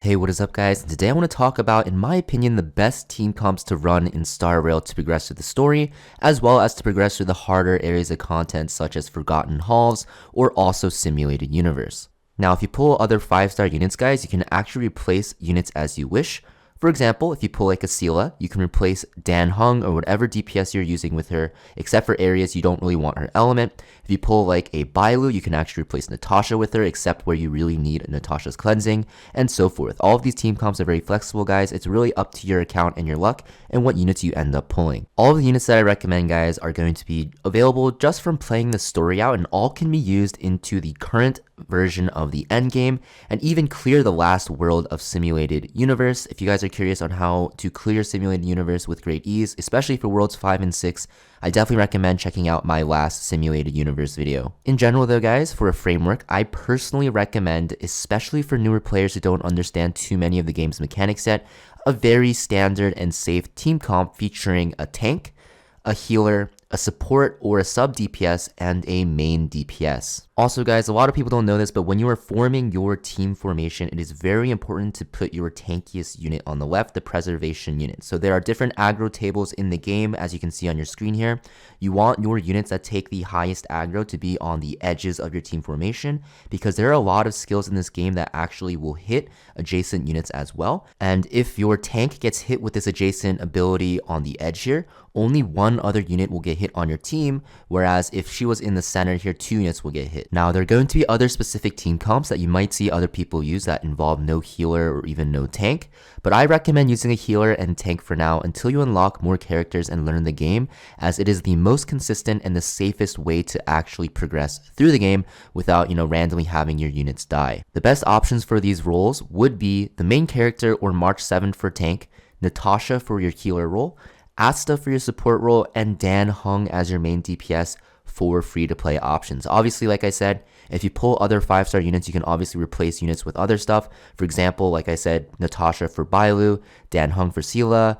Hey, what is up guys? Today I want to talk about, in my opinion, the best team comps to run in Star Rail to progress through the story, as well as to progress through the harder areas of content such as Forgotten Halls or also Simulated Universe. Now, if you pull other 5-star units, guys, you can actually replace units as you wish. For example, if you pull like a Seela, you can replace Dan Hung or whatever DPS you're using with her, except for areas you don't really want her element. If you pull like a Bailu, you can actually replace Natasha with her, except where you really need Natasha's cleansing, and so forth. All of these team comps are very flexible, guys. It's really up to your account and your luck and what units you end up pulling. All of the units that I recommend, guys, are going to be available just from playing the story out, and all can be used into the current version of the endgame and even clear the last world of Simulated Universe. If you guys are curious on how to clear Simulated Universe with great ease, especially for worlds 5 and 6, I definitely recommend checking out my last Simulated Universe video. In general though, guys, for a framework, I personally recommend, especially for newer players who don't understand too many of the game's mechanics yet, a very standard and safe team comp featuring a tank, a healer, a support or a sub DPS, and a main DPS. Also guys, a lot of people don't know this, but when you are forming your team formation, it is very important to put your tankiest unit on the left, the preservation unit. So there are different aggro tables in the game, as you can see on your screen here. You want your units that take the highest aggro to be on the edges of your team formation, because there are a lot of skills in this game that actually will hit adjacent units as well. And if your tank gets hit with this adjacent ability on the edge here, only one other unit will get hit on your team, whereas if she was in the center here, 2 units will get hit. Now, there are going to be other specific team comps that you might see other people use that involve no healer or even no tank, but I recommend using a healer and tank for now until you unlock more characters and learn the game, as it is the most consistent and the safest way to actually progress through the game without, randomly having your units die. The best options for these roles would be the main character or March 7 for tank, Natasha for your healer role, Asta for your support role, and Dan Hung as your main DPS for free-to-play options. Obviously, like I said, if you pull other 5-star units, you can obviously replace units with other stuff. For example, like I said, Natasha for Bailu, Dan Hung for Seela,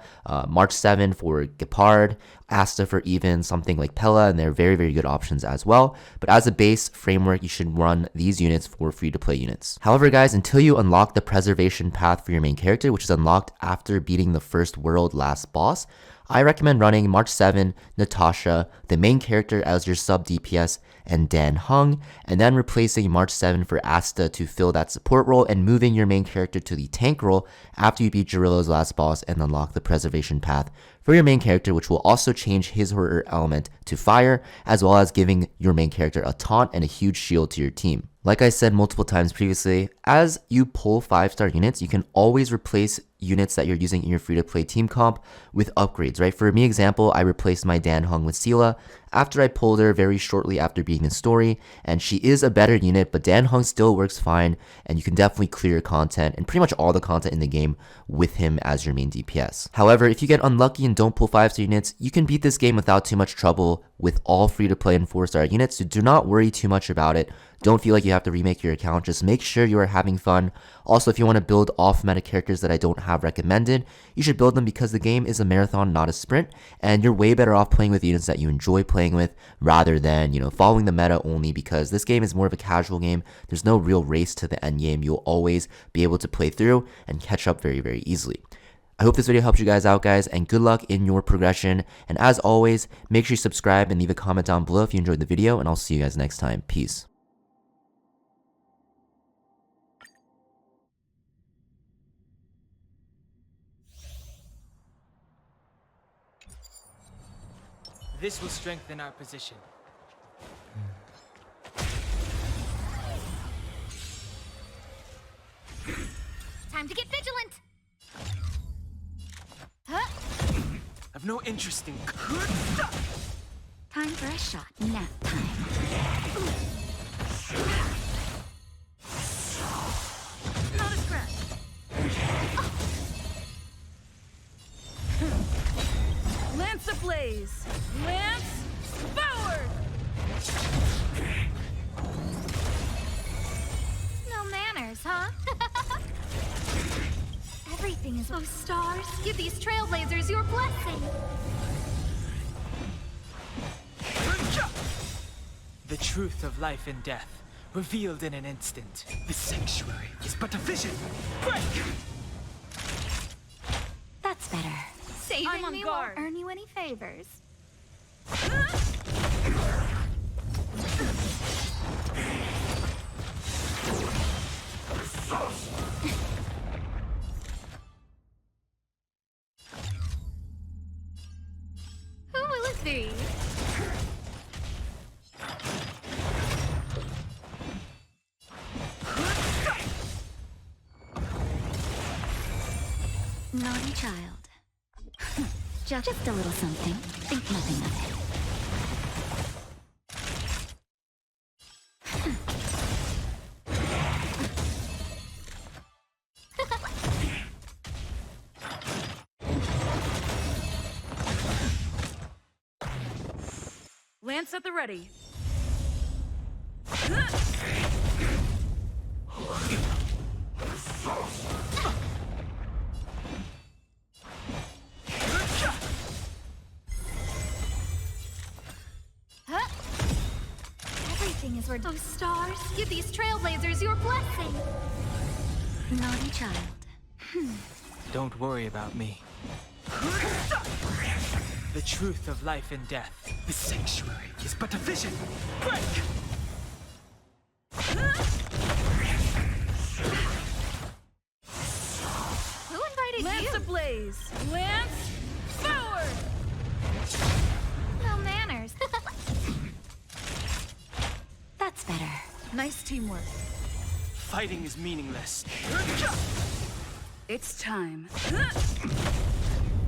March 7 for Gepard, Asta for even something like Pella, and they're very, very good options as well. But as a base framework, you should run these units for free-to-play units. However, guys, until you unlock the preservation path for your main character, which is unlocked after beating the first world last boss, I recommend running March 7, Natasha, the main character as your sub DPS, and Dan Hung, and then replacing March 7 for Asta to fill that support role and moving your main character to the tank role after you beat Jirillo's last boss and unlock the preservation path for your main character, which will also change his or her element to fire, as well as giving your main character a taunt and a huge shield to your team. Like I said multiple times previously, as you pull 5-star units, you can always replace units that you're using in your free-to-play team comp with upgrades, right? For me example, I replaced my Dan Hung with Seela after I pulled her very shortly after beating the story, and she is a better unit, but Dan Hung still works fine, and you can definitely clear content and pretty much all the content in the game with him as your main DPS. However, if you get unlucky and don't pull 5-star units, you can beat this game without too much trouble with all free-to-play and 4-star units, so do not worry too much about it. Don't feel like you have to remake your account, just make sure you are having fun. Also, if you want to build off-meta characters that I don't have recommended, you should build them because the game is a marathon, not a sprint, and you're way better off playing with units that you enjoy playing with rather than, following the meta only, because this game is more of a casual game. There's no real race to the end game. You'll always be able to play through and catch up very, very easily. I hope this video helps you guys out, guys, and good luck in your progression. And as always, make sure you subscribe and leave a comment down below if you enjoyed the video, and I'll see you guys next time. Peace. This will strengthen our position. Time to get vigilant! I've no interest in... Time for a shot. Nap time. Not a scratch. Lance ablaze! Lance forward! No manners, huh? Everything is... Oh, stars, give these trailblazers your blessing. The truth of life and death revealed in an instant. The sanctuary is but a vision. Break! That's better. I'm Saving on me guard. won't earn you any favors. Who will it be? Naughty child. Just a little something. Think nothing of it. Lance at the ready. Huh? Everything is where those stars give these trailblazers your blessing. Naughty child. Don't worry about me. The truth of life and death. The sanctuary is but a vision. Break! Who invited Lance you? ablaze. Lance forward. No manners. That's better. Nice teamwork. Fighting is meaningless. It's time.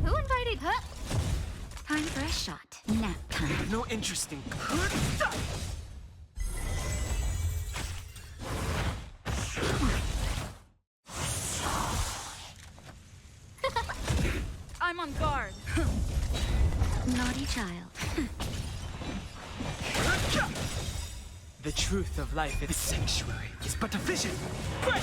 Who invited? Huh? Time for a shot. Nap time. No interest in. I'm on guard. Naughty child. The truth of life. The sanctuary is but a vision. Break!